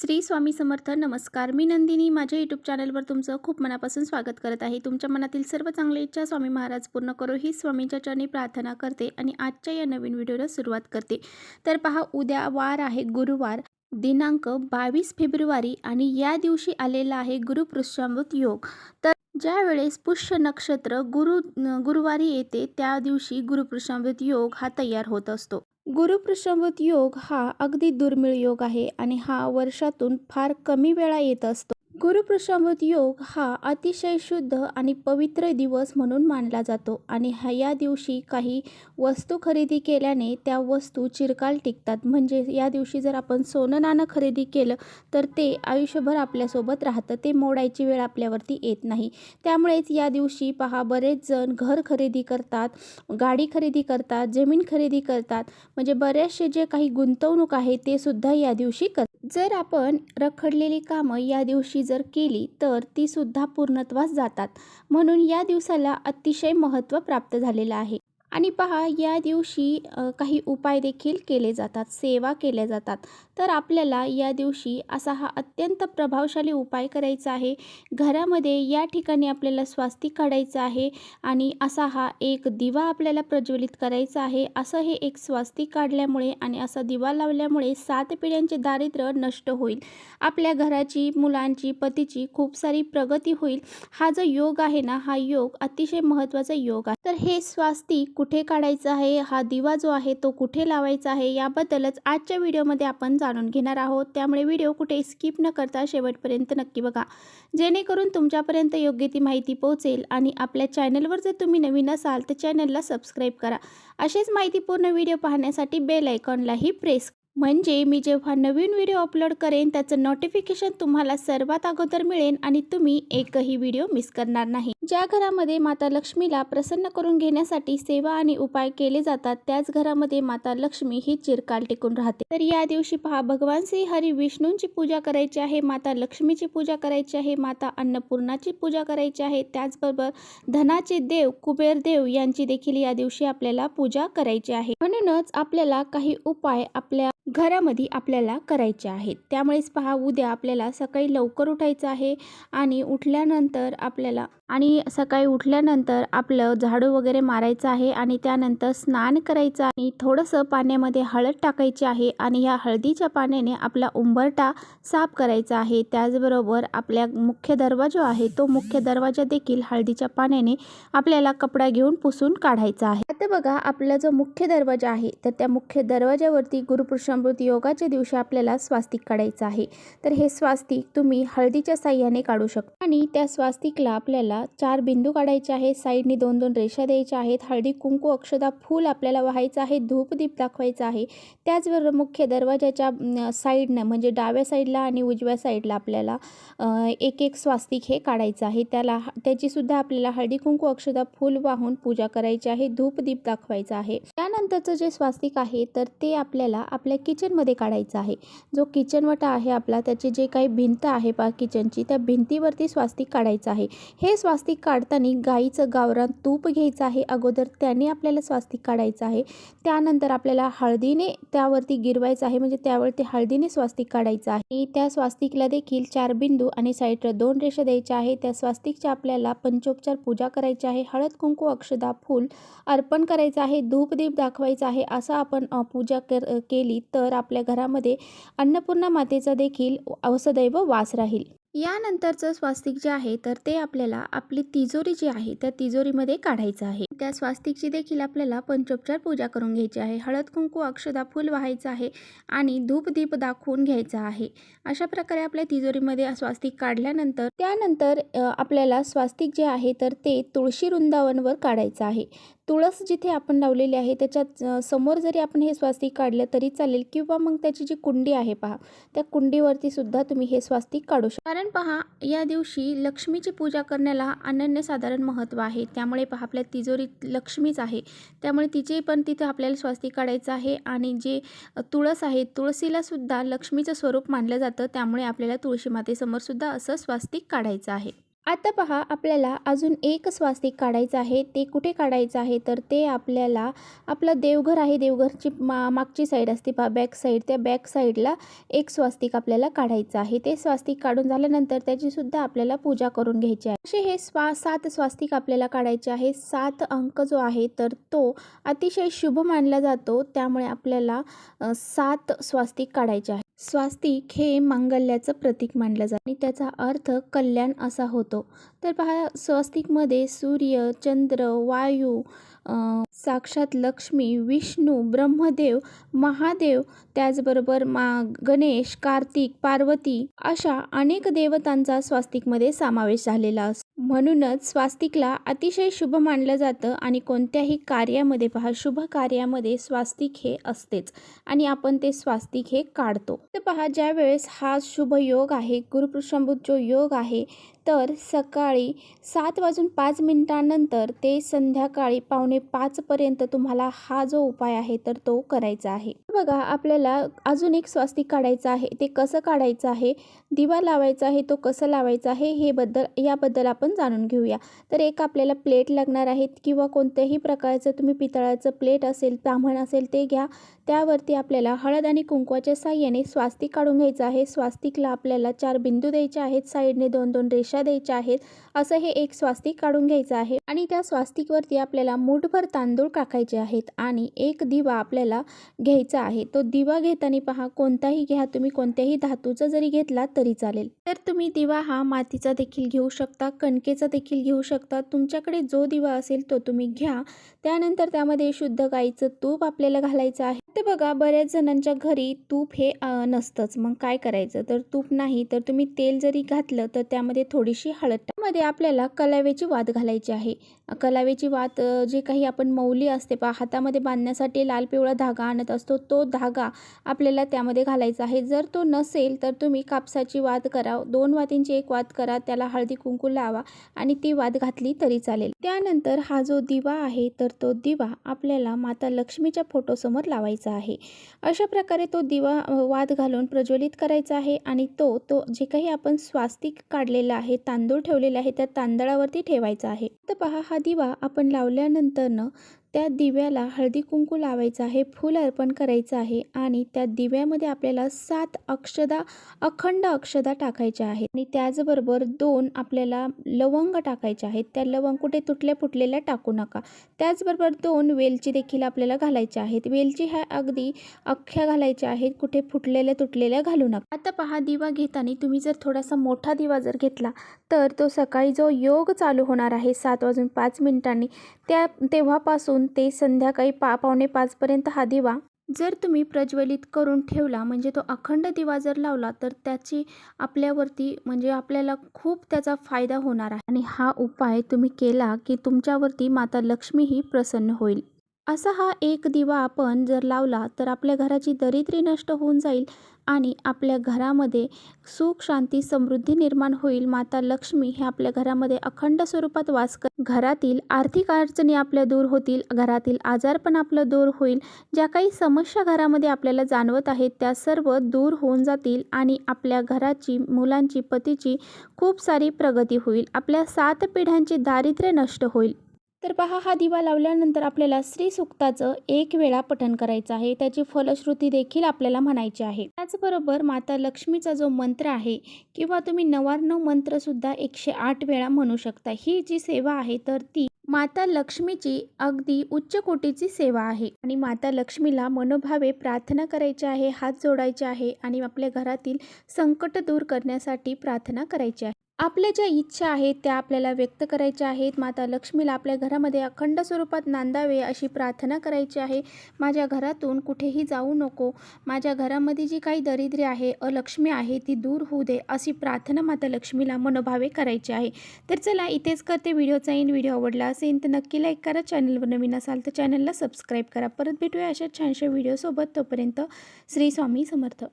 श्री स्वामी समर्थ. नमस्कार. मी नंदिनी. माझ्या यूट्यूब चॅनलवर तुमचं खूप मनापासून स्वागत करत आहे. तुमच्या मनातील सर्व चांगल्या इच्छा स्वामी महाराज पूर्ण करो ही स्वामींच्या चरणी प्रार्थना करते आणि आजच्या या नवीन व्हिडिओला सुरुवात करते. तर पहा, उद्या वार आहे गुरुवार, दिनांक 22 फेब्रुवारी आणि या दिवशी आलेला आहे गुरुपुष्यामृत योग. तर ज्या वेळेस पुष्य नक्षत्र गुरुवारी येते त्या दिवशी गुरुपुष्यामृत योग हा तयार होत असतो. गुरुपुष्यामृत योग हा अगदी दुर्मिळ योग आहे आणि हा वर्षातून फार कमी वेळा येत असतो. गुरुपुष्यामृत योग हा अतिशय शुद्ध आणि पवित्र दिवस म्हणून मानला जातो आणि या दिवशी काही वस्तू खरेदी केल्याने त्या वस्तू चिरकाल टिकतात. म्हणजे या दिवशी जर आपण सोनं नाणं खरेदी केलं तर ते आयुष्यभर आपल्यासोबत राहतं, ते मोडायची वेळ आपल्यावरती येत नाही. त्यामुळेच या दिवशी पहा, बरेच जण घर खरेदी करतात, गाडी खरेदी करतात, जमीन खरेदी करतात. म्हणजे बरेचसे जे काही गुंतवणूक आहे ते सुद्धा या दिवशी करतात. जर आपण रखडलेली कामं या दिवशी जर केली तर ती सुद्धा पूर्णत्वास जातात. म्हणून या दिवसाला अतिशय महत्त्व प्राप्त झालेलं आहे. आणि पहा, या दिवशी काही उपाय देखील केले जातात, सेवा केल्या जातात. तर आपल्याला या दिवशी असा हा अत्यंत प्रभावशाली उपाय करायचा आहे. घरामध्ये या ठिकाणी आपल्याला स्वास्तिक काढायचं आहे आणि असा हा एक दिवा आपल्याला प्रज्वलित करायचा आहे. असं हे एक स्वास्तिक काढल्यामुळे आणि असा दिवा लावल्यामुळे 7 पिढ्यांचे दारिद्र्य नष्ट होईल. आपल्या घराची, मुलांची, पतीची खूप सारी प्रगती होईल. हा जो योग आहे ना, हा योग अतिशय महत्त्वाचा योग आहे. तर हे स्वास्तिक कुठे काढायचं आहे, हा दिवा जो आहे तो कुठे लावायचा आहे, याबद्दलच आजच्या व्हिडिओमध्ये आपण जाणून घेणार आहोत. त्यामुळे व्हिडिओ कुठे स्किप न करता शेवटपर्यंत नक्की बघा, जेणेकरून तुमच्यापर्यंत योग्य ती माहिती पोहोचेल. आणि आपल्या चॅनलवर जर तुम्ही नवीन असाल तर चॅनलला सबस्क्राईब करा. असेच माहितीपूर्ण व्हिडिओ पाहण्यासाठी बेल आयकॉनलाही प्रेस, म्हणजे मी जेव्हा नवीन व्हिडिओ अपलोड करेन त्याचं नोटिफिकेशन तुम्हाला सर्वात अगोदर मिळेल आणि तुम्ही एकही व्हिडिओ मिस करणार नाही. ज्या घरामध्ये माता लक्ष्मीला प्रसन्न करून घेण्यासाठी सेवा आणि उपाय केले जातात त्याच घरामध्ये माता लक्ष्मी ही चिरकाल टिकून राहते. तर या दिवशी पहा, भगवान श्री हरी विष्णूंची पूजा करायची आहे, माता लक्ष्मीची पूजा करायची आहे, माता अन्नपूर्णाची पूजा करायची आहे. त्याचबरोबर धनाचे देव कुबेर देव यांची देखील या दिवशी आपल्याला पूजा करायची आहे. म्हणूनच आपल्याला काही उपाय आपल्या घरामध्ये आपल्याला करायचे आहेत. त्यामुळेच पहा, उद्या आपल्याला सकाळी लवकर उठायचं आहे आणि सकाळी उठल्यानंतर आपलं झाडू वगैरे मारायचं आहे आणि त्यानंतर स्नान करायचं आणि थोडंसं पाण्यामध्ये हळद टाकायची आहे आणि या हळदीच्या पाण्याने आपला उंबरठा साफ करायचा आहे. त्याचबरोबर आपल्या मुख्य दरवाजा आहे तो मुख्य दरवाजा देखील हळदीच्या पाण्याने आपल्याला कपडा घेऊन पुसून काढायचा आहे. आता बघा, आपला जो मुख्य दरवाजा आहे तर त्या मुख्य दरवाजावरती गुरुपुष्यामृत योगाच्या दिवशी आपल्याला स्वास्तिक काढायचं आहे. तर हे स्वास्तिक तुम्ही हळदीच्या साह्याने काढू शकता आणि त्या स्वास्तिकला आपल्याला 4 बिंदू काढायचे आहे. साईडनी 2-2 रेषा द्यायच्या आहेत. हळदी कुंकू अक्षदा फूल आपल्याला व्हायचं आहे. धूपदीप दाखवायचा आहे. त्याचबरोबर मुख्य दरवाजाच्या साईडनं म्हणजे डाव्या साईडला आणि उजव्या साईडला आपल्याला एक स्वास्तिक हे काढायचं आहे. त्याची सुद्धा आपल्याला हळदी कुंकू अक्षदा फूल वाहून पूजा करायची आहे. धूपदीप दाखवायचा आहे. त्यानंतरचं जे स्वास्तिक आहे तर ते आपल्याला आपल्या किचनमध्ये काढायचं आहे. जो किचन वटा आहे आपला, त्याची जे काही भिंत आहे पहा किचनची, त्या भिंतीवरती स्वास्तिक काढायचं आहे. हे स्वास्तिक काढताना गाईचं गावरान तूप घ्यायचं आहे अगोदर, त्याने आपल्याला स्वास्तिक काढायचं आहे. त्यानंतर आपल्याला हळदीने त्यावरती गिरवायचं आहे, म्हणजे त्यावरती हळदीने स्वास्तिक काढायचं आहे. त्या स्वास्तिकला देखील 4 बिंदू आणि साईडला 2 रेषा द्यायच्या आहे. त्या स्वास्तिकच्या आपल्याला पंचोपचार पूजा करायची आहे. हळद कुंकू अक्षदा फूल अर्पण करायचं आहे. धूपदीप दाखवायचा आहे. असं आपण पूजा केली तर आपल्या घरामध्ये अन्नपूर्णा मातेचा देखील सदैव वास राहील. यानंतरचं स्वास्तिक जे आहे तर ते आपल्याला आपली तिजोरी जी आहे त्या तिजोरीमध्ये काढायचं आहे. त्या स्वास्तिकची देखील आपल्याला पंचोपचार पूजा करून घ्यायची आहे. हळद कुंकू अक्षदा फूल व्हायचं आहे आणि धूपदीप दाखवून घ्यायचा आहे. अशा प्रकारे आपल्या तिजोरीमध्ये स्वास्तिक काढल्यानंतर त्यानंतर आपल्याला स्वास्तिक जे आहे तर ते तुळशी वृंदावनवर काढायचं आहे. तुळस जिथे आपण लावलेली आहे त्याच्या समोर जरी आपण हे स्वास्तिक काढलं तरी चालेल, किंवा मग त्याची जी कुंडी आहे पहा त्या कुंडीवरती सुद्धा तुम्ही हे स्वास्तिक काढू शकता. कारण पहा, या दिवशी लक्ष्मीची पूजा करण्याला अनन्यसाधारण महत्त्व आहे. त्यामुळे पहा, आपल्या तिजोरीत लक्ष्मीच आहे, त्यामुळे तिचे पण तिथे आपल्याला स्वास्तिक काढायचं आहे. आणि जे तुळस आहे, तुळशीला सुद्धा लक्ष्मीचं स्वरूप मानलं जातं, त्यामुळे आपल्याला तुळशी मातेसमोर सुद्धा असं स्वास्तिक काढायचं आहे. आता पहा आपल्याला अजून एक स्वास्तिक काढायचं आहे. ते कुठे काढायचं आहे तर ते आपल्याला आपलं देवघर आहे, देवघरची मागची साईड असते पहा, बॅक साईड, त्या बॅक साईडला एक स्वास्तिक आपल्याला काढायचं आहे. ते स्वास्तिक काढून झाल्यानंतर त्याचीसुद्धा आपल्याला पूजा करून घ्यायची आहे. असे हे 7 स्वास्तिक आपल्याला काढायचे आहे. 7 अंक जो आहे तर तो अतिशय शुभ मानला जातो, त्यामुळे आपल्याला 7 स्वास्तिक काढायचे आहे. स्वास्तिक हे मांगल्याचं प्रतीक मानलं जातं आणि त्याचा अर्थ कल्याण असा होतो. तर पहा स्वास्तिकमध्ये सूर्य, चंद्र, वायू, साक्षात लक्ष्मी, विष्णू, ब्रह्मदेव, महादेव, त्याचबरोबर गणेश, कार्तिक, पार्वती अशा अनेक देवतांचा स्वास्तिकमध्ये समावेश झालेला असतो. म्हणूनच स्वास्तिकला अतिशय शुभ मानलं जातं आणि कोणत्याही कार्यामध्ये पहा, शुभ कार्यामध्ये स्वास्तिक हे असतेच आणि आपण ते स्वास्तिक हे काढतो. तर पहा ज्यावेळेस हा शुभ योग आहे, गुरुपुष्यामृत जो योग आहे, तर सकाळी 7:05 ते संध्याकाळी 4:45 पर्यंत तुम्हाला हा जो उपाय आहे तर तो करायचा आहे. बघा आपल्याला अजून एक स्वास्तिक काढायचं आहे. ते कसं काढायचं आहे, दिवा लावायचा आहे, तो कसं लावायचा आहे याबद्दल आपण जाणून घेऊया. तर एक आपल्याला प्लेट लागणार आहे किंवा कोणत्याही प्रकारचं तुम्ही पितळाचं प्लेट असेल, ताम्हण असेल ते घ्या. त्यावरती आपल्याला हळद आणि कुंकवाच्या साहाय्याने स्वास्तिक काढून घ्यायचं आहे. स्वास्तिकला आपल्याला 4 बिंदू द्यायचे आहेत, साईडने 2-2 रेषा द्यायच्या आहेत. असं हे एक स्वास्तिक काढून घ्यायचं आहे आणि त्या स्वास्तिकवरती आपल्याला मूठभर तांदूळ टाकायचे आहेत आणि एक दिवा आपल्याला घ्यायचा आहे. तो दिवा घेताना पहा कोणताही घ्या, तुम्ही कोणत्याही धातूचा जरी घेतला तरी चालेल. तर तुम्ही दिवा हा मातीचा देखील घेऊ शकता, कणकेचा देखील घेऊ शकता. तुमच्याकडे जो दिवा असेल तो तुम्ही घ्या. त्यानंतर त्यामध्ये शुद्ध गाईचं तूप आपल्याला घालायचं आहे. ते बघा बऱ्याच जणांच्या घरी तूप हे नसतंच. मग काय करायचं, तर तूप नाही तर तुम्ही तेल जरी घातलं तर त्यामध्ये थोडीशी हळद त्यामध्ये आपल्याला कलावेची वात घालायची आहे. कलावेची वात जे काही आपण मौली असते पहा, हातामध्ये बांधण्यासाठी लाल पिवळा धागा आणत असतो, तो धागा आपल्याला त्यामध्ये घालायचा आहे. जर तो नसेल तर तुम्ही कापसाची वात करा, 2 वातींची एक वात करा, त्याला हळदी कुंकू लावा आणि ती वात घातली तरी चालेल. त्यानंतर हा जो दिवा आहे तर तो दिवा आपल्याला माता लक्ष्मीच्या फोटोसमोर लावायचा आहे. अशा प्रकारे तो दिवा वात घालून प्रज्वलित करायचा आहे आणि तो जे काही आपण स्वास्तिक काढलेला आहे, तांदूळ ठेवलेला आहे, त्या तांदळावरती ठेवायचा आहे. तर पहा हा दिवा आपण लावल्यानंतर त्या दिव्याला हळदी कुंकू लावायचं आहे, फूल अर्पण करायचं आहे आणि त्या दिव्यामध्ये आपल्याला 7 अक्षदा, अखंड अक्षदा टाकायच्या आहेत आणि त्याचबरोबर 2 आपल्याला लवंग टाकायच्या आहेत. त्या लवंग कुठे तुटल्या फुटलेल्या टाकू नका. त्याचबरोबर 2 वेलची देखील आपल्याला घालायच्या आहेत. वेलची ह्या अगदी अख्ख्या घालायच्या आहेत, कुठे फुटलेल्या तुटलेल्या घालू नका. आता पहा दिवा घेताना तुम्ही जर थोडासा मोठा दिवा जर घेतला तर तो सकाळी जो योग चालू होणार आहे 7:05 तेव्हापासून ते संध्याकाळी 4:45 पर्यंत हा दिवा जर तुम्ही प्रज्वलित करून ठेवला, म्हणजे तो अखंड दिवा जर लावला तर त्याची आपल्यावरती म्हणजे आपल्याला खूप त्याचा फायदा होणार आहे आणि हा उपाय तुम्ही केला की तुमच्यावरती माता लक्ष्मी ही प्रसन्न होईल. असा हा एक दिवा आपण जर लावला तर आपल्या घराची दरिद्री नष्ट होऊन जाईल आणि आपल्या घरामध्ये सुख, शांती, समृद्धी निर्माण होईल. माता लक्ष्मी हे आपल्या घरामध्ये अखंड स्वरूपात वास घरातील आर्थिक अडचणी आपल्या दूर होतील, घरातील आजारपण आपलं दूर होईल. ज्या काही समस्या घरामध्ये आपल्याला जाणवत आहेत त्या सर्व दूर होऊन जातील आणि आपल्या घराची, मुलांची, पतीची खूप सारी प्रगती होईल. आपल्या 7 पिढ्यांचे दारिद्र्य नष्ट होईल. तर पहा हा दिवा लावल्यानंतर आपल्याला श्री सूक्ताचं 1 वेळा पठण करायचं आहे. त्याची फलश्रुती देखील आपल्याला म्हणायची आहे. त्याचबरोबर माता लक्ष्मीचा जो मंत्र आहे किंवा तुम्ही 99 मंत्रसुद्धा 108 वेळा म्हणू शकता. ही जी सेवा आहे तर ती माता लक्ष्मीची अगदी उच्च कोटीची सेवा आहे आणि माता लक्ष्मीला मनोभावे प्रार्थना करायची आहे, हात जोडायचे आहे आणि आपल्या घरातील संकट दूर करण्यासाठी प्रार्थना करायची आहे. आपल्या ज्या इच्छा आहेत त्या आपल्याला व्यक्त करायच्या आहेत. माता लक्ष्मीला आपल्या घरामध्ये अखंड स्वरूपात नांदावे अशी प्रार्थना करायची आहे. माझ्या घरातून कुठेही जाऊ नको, माझ्या घरामध्ये जी काही दारिद्र्य आहे, अलक्ष्मी आहे ती दूर होऊ दे अशी प्रार्थना माता लक्ष्मीला मनोभावे करायची आहे. तर चला इथेच करते व्हिडिओचा एंड. व्हिडिओ आवडला असेल तर नक्की लाईक करा. चॅनलवर नवीन असाल तर चॅनलला सबस्क्राईब करा. परत भेटूया अशा छानशा व्हिडिओसोबत. तोपर्यंत श्री स्वामी समर्थ.